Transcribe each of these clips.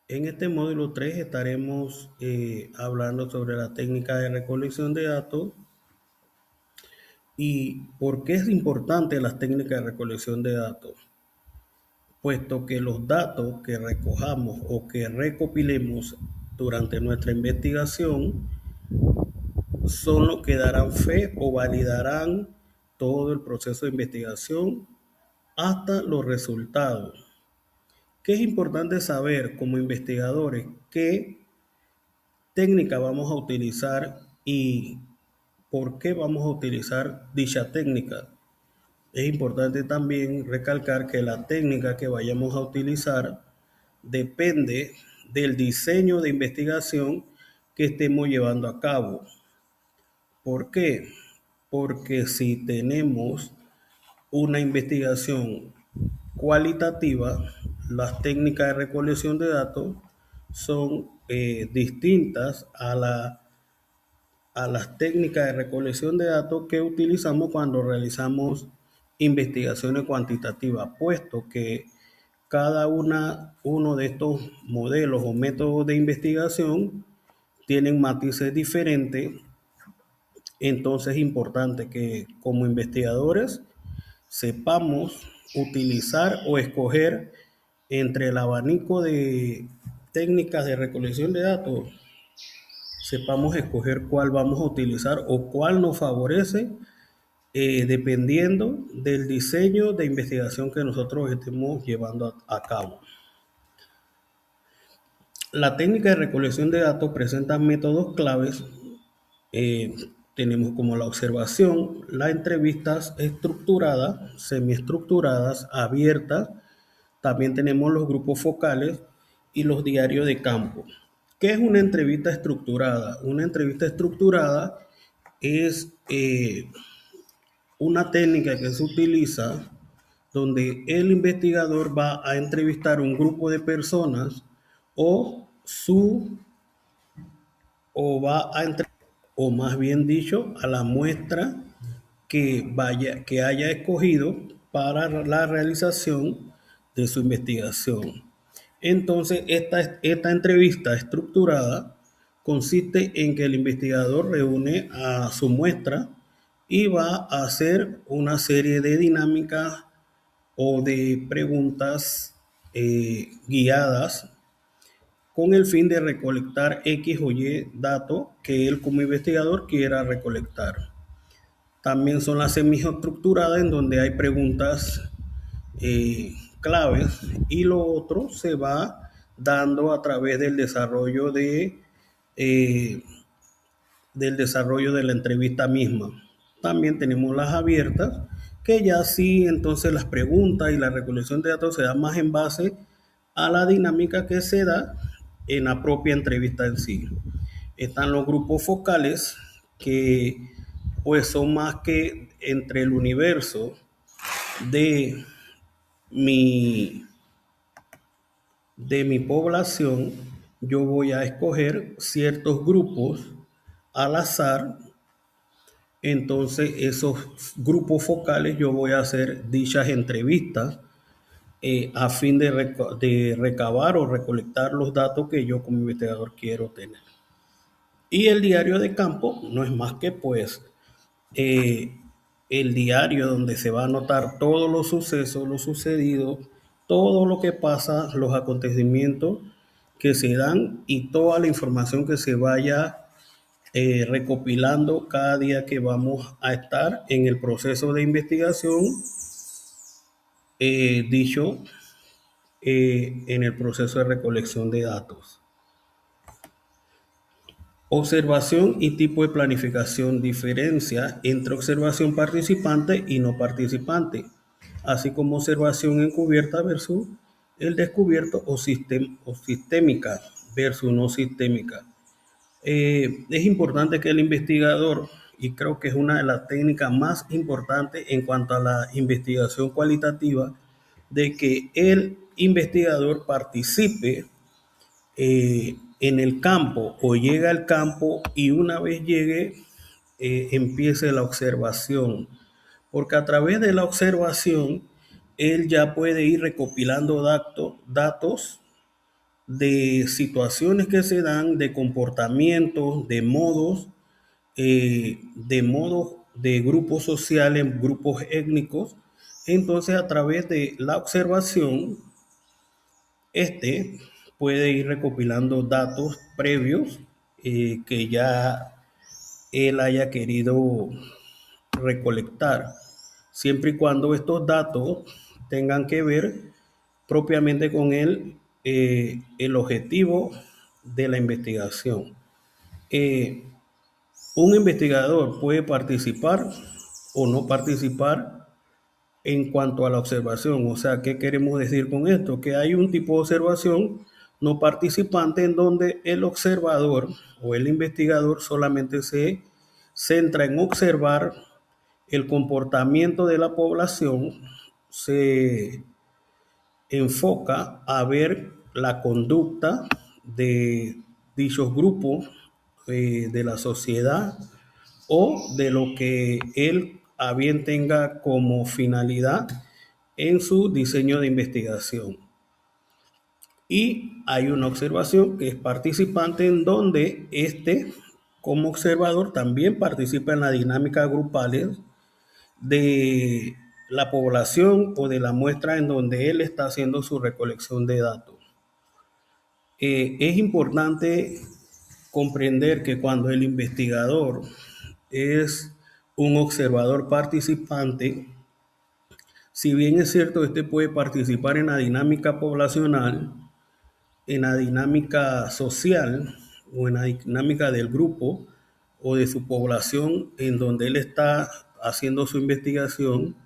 En este módulo 3 estaremos hablando sobre la técnica de recolección de datos y por qué es importante las técnicas de recolección de datos, puesto que los datos que recojamos o que recopilemos durante nuestra investigación son los que darán fe o validarán todo el proceso de investigación hasta los resultados. ¿Qué es importante saber como investigadores? ¿Qué técnica vamos a utilizar y por qué vamos a utilizar dicha técnica? Es importante también recalcar que la técnica que vayamos a utilizar depende del diseño de investigación que estemos llevando a cabo. ¿Por qué? Porque si tenemos una investigación cualitativa, las técnicas de recolección de datos son distintas a las técnicas de recolección de datos que utilizamos cuando realizamos investigaciones cuantitativas, puesto que uno de estos modelos o métodos de investigación tienen matices diferentes. Entonces es importante que como investigadores sepamos utilizar o escoger entre el abanico de técnicas de recolección de datos, sepamos escoger cuál vamos a utilizar o cuál nos favorece dependiendo del diseño de investigación que nosotros estemos llevando a cabo. La técnica de recolección de datos presenta métodos claves. eh, Tenemos como la observación, las entrevistas estructuradas, semiestructuradas, abiertas. También tenemos los grupos focales y los diarios de campo. ¿Qué es una entrevista estructurada? Una entrevista estructurada es una técnica que se utiliza donde el investigador va a entrevistar un grupo de personas o su o va a entre, o más bien dicho, a la muestra que haya escogido para la realización de su investigación. Entonces, esta entrevista estructurada consiste en que el investigador reúne a su muestra y va a hacer una serie de dinámicas o de preguntas guiadas con el fin de recolectar X o Y datos que él como investigador quiera recolectar. También son las semiestructuradas en donde hay preguntas claves y lo otro se va dando a través eh, del desarrollo de la entrevista misma. También tenemos las abiertas, que ya sí, entonces las preguntas y la recolección de datos se da más en base a la dinámica que se da en la propia entrevista en sí. Están los grupos focales, que pues son más que entre el universo de mi, de mi población. Yo voy a escoger ciertos grupos al azar. Entonces, esos grupos focales yo voy a hacer dichas entrevistas a fin de recabar o recolectar los datos que yo como investigador quiero tener. Y el diario de campo no es más que pues eh, el diario donde se va a anotar todos los sucesos, lo sucedido, todo lo que pasa, los acontecimientos que se dan y toda la información que se vaya recopilando cada día que vamos a estar en el proceso de investigación, dicho en el proceso de recolección de datos. Observación y tipo de planificación: diferencia entre observación participante y no participante, así como observación encubierta versus el descubierto o sistémica versus no sistémica. Es importante que el investigador, y creo que es una de las técnicas más importantes en cuanto a la investigación cualitativa, de que el investigador participe en el campo o llega al campo y una vez llegue empiece la observación, porque a través de la observación él ya puede ir recopilando datos de situaciones que se dan, de comportamientos, de modos de grupos sociales, grupos étnicos. Entonces, a través de la observación, este puede ir recopilando datos previos que ya él haya querido recolectar, siempre y cuando estos datos tengan que ver propiamente con el objetivo de la investigación. Eh, un investigador puede participar o no participar en cuanto a la observación. O sea, ¿qué queremos decir con esto? Que hay un tipo de observación no participante en donde el observador o el investigador solamente se centra en observar el comportamiento de la población, se enfoca a ver la conducta de dichos grupos de la sociedad o de lo que él a bien tenga como finalidad en su diseño de investigación. Y hay una observación que es participante en donde como observador, también participa en la dinámica grupales de la población o de la muestra en donde él está haciendo su recolección de datos. Es importante comprender que cuando el investigador es un observador participante, si bien es cierto, este puede participar en la dinámica poblacional, en la dinámica social o en la dinámica del grupo o de su población en donde él está haciendo su investigación,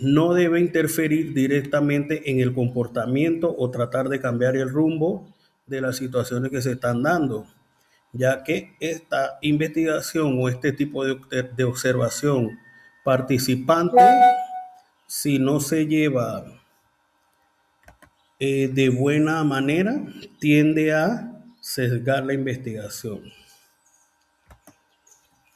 no debe interferir directamente en el comportamiento o tratar de cambiar el rumbo de las situaciones que se están dando, ya que esta investigación o este tipo de observación participante, si no se lleva de buena manera, tiende a sesgar la investigación.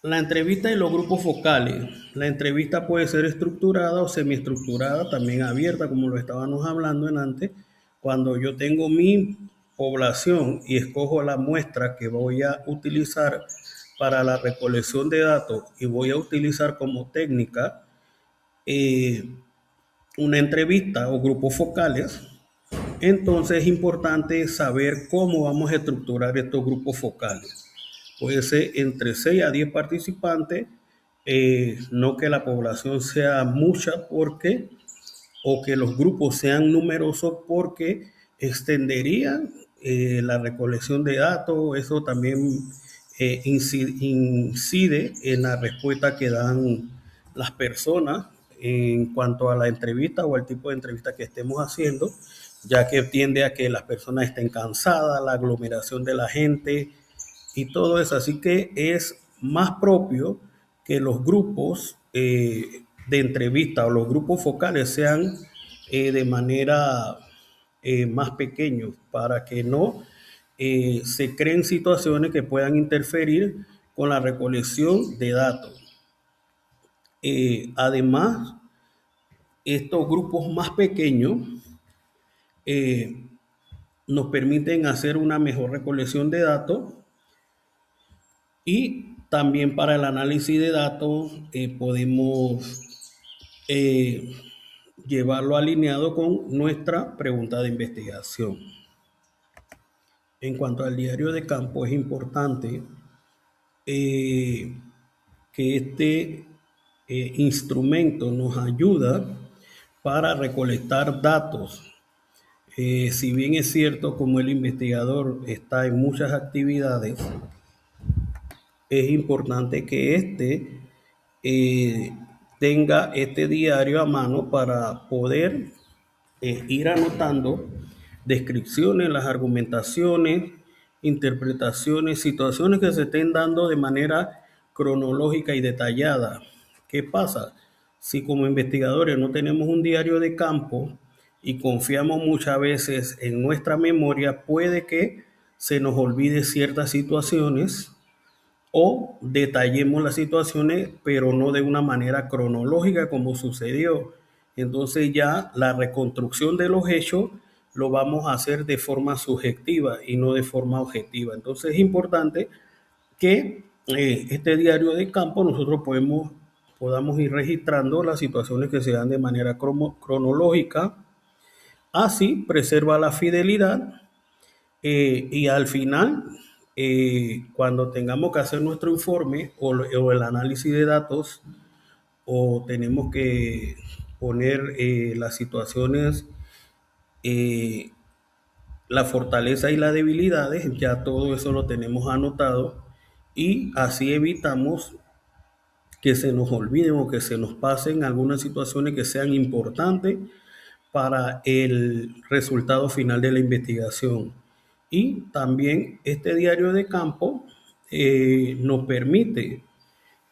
La entrevista y los grupos focales. La entrevista puede ser estructurada o semiestructurada, también abierta, como lo estábamos hablando en antes. Cuando yo tengo mi población y escojo la muestra que voy a utilizar para la recolección de datos y voy a utilizar como técnica una entrevista o grupos focales, entonces es importante saber cómo vamos a estructurar estos grupos focales. Puede ser entre 6 a 10 participantes, no que la población sea mucha porque, o que los grupos sean numerosos porque extenderían la recolección de datos. Eso también incide en la respuesta que dan las personas en cuanto a la entrevista o al tipo de entrevista que estemos haciendo, ya que tiende a que las personas estén cansadas, la aglomeración de la gente y todo eso. Así que es más propio que los grupos de entrevista o los grupos focales sean de manera más pequeños para que no se creen situaciones que puedan interferir con la recolección de datos. Además, estos grupos más pequeños eh, nos permiten hacer una mejor recolección de datos y también para el análisis de datos podemos eh, llevarlo alineado con nuestra pregunta de investigación. En cuanto al diario de campo, es importante que este instrumento nos ayuda para recolectar datos. Si bien es cierto, como el investigador está en muchas actividades, es importante que eh, tenga este diario a mano para poder ir anotando descripciones, las argumentaciones, interpretaciones, situaciones que se estén dando de manera cronológica y detallada. ¿Qué pasa? Si como investigadores no tenemos un diario de campo y confiamos muchas veces en nuestra memoria, puede que se nos olvide ciertas situaciones o detallemos las situaciones, pero no de una manera cronológica como sucedió. Entonces ya la reconstrucción de los hechos lo vamos a hacer de forma subjetiva y no de forma objetiva. Entonces es importante que este diario de campo nosotros podamos ir registrando las situaciones que se dan de manera cronológica. Así preserva la fidelidad y al final, cuando tengamos que hacer nuestro informe o el análisis de datos, o tenemos que poner las situaciones, eh, la fortaleza y las debilidades, ya todo eso lo tenemos anotado y así evitamos que se nos olviden o que se nos pasen algunas situaciones que sean importantes para el resultado final de la investigación. Y también este diario de campo nos permite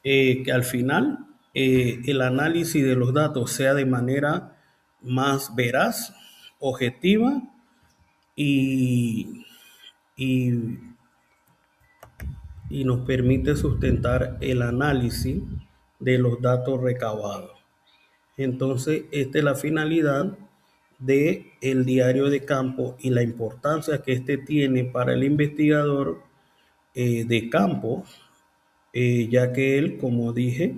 que al final el análisis de los datos sea de manera más veraz, objetiva y, y, y nos permite sustentar el análisis de los datos recabados. Entonces, esta es la finalidad de el diario de campo y la importancia que este tiene para el investigador de campo, ya que él, como dije,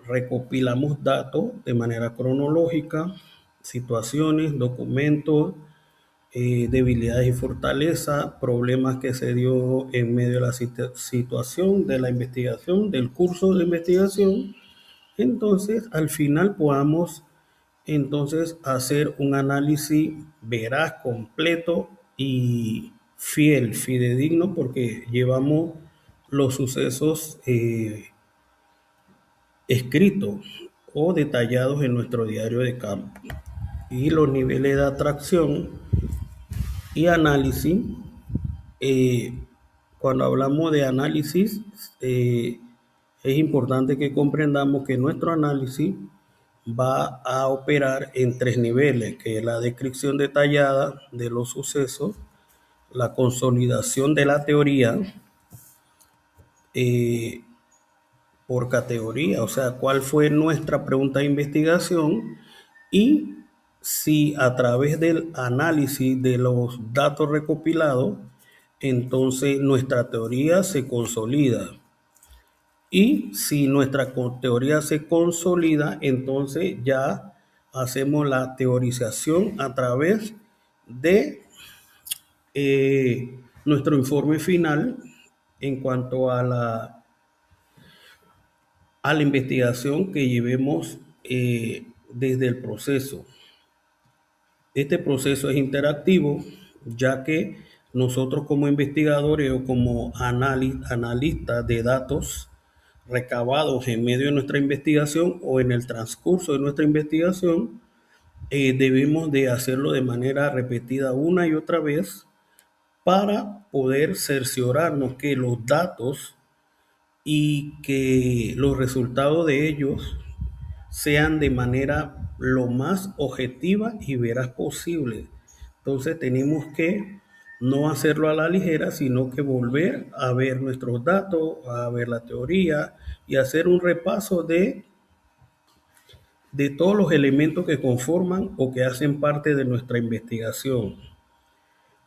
recopilamos datos de manera cronológica, situaciones, documentos, debilidades y fortalezas, problemas que se dio en medio de la situación, de la investigación, del curso de investigación. Entonces, al final podamos entonces hacer un análisis veraz, completo y fidedigno, porque llevamos los sucesos escritos o detallados en nuestro diario de campo. Y los niveles de atracción y análisis, eh, cuando hablamos de análisis, es importante que comprendamos que nuestro análisis va a operar en tres niveles, que es la descripción detallada de los sucesos, la consolidación de la teoría eh, por categoría, o sea, cuál fue nuestra pregunta de investigación y si a través del análisis de los datos recopilados, entonces nuestra teoría se consolida. Y si nuestra teoría se consolida, entonces ya hacemos la teorización a través de nuestro informe final en cuanto a la investigación que llevemos desde el proceso. Este proceso es interactivo, ya que nosotros como investigadores o como analistas de datos recabados en medio de nuestra investigación o en el transcurso de nuestra investigación, debemos de hacerlo de manera repetida una y otra vez para poder cerciorarnos que los datos y que los resultados de ellos sean de manera lo más objetiva y veraz posible. Entonces tenemos que no hacerlo a la ligera, sino que volver a ver nuestros datos, a ver la teoría y hacer un repaso de todos los elementos que conforman o que hacen parte de nuestra investigación.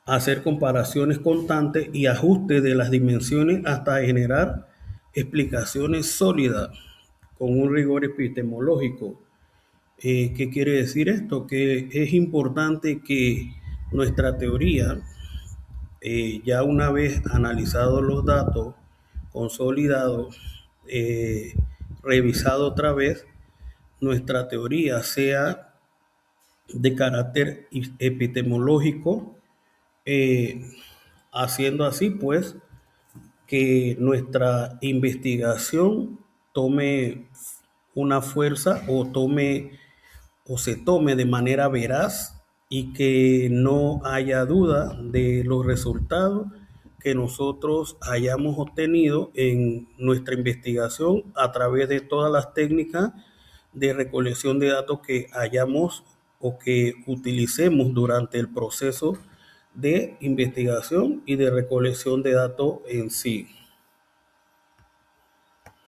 Hacer comparaciones constantes y ajustes de las dimensiones hasta generar explicaciones sólidas con un rigor epistemológico. ¿Qué quiere decir esto? Que es importante que nuestra teoría, ya una vez analizados los datos, consolidados, revisado otra vez, nuestra teoría sea de carácter epistemológico, eh, haciendo así pues que nuestra investigación tome una fuerza o se tome de manera veraz y que no haya duda de los resultados que nosotros hayamos obtenido en nuestra investigación a través de todas las técnicas de recolección de datos que hayamos o que utilicemos durante el proceso de investigación y de recolección de datos en sí.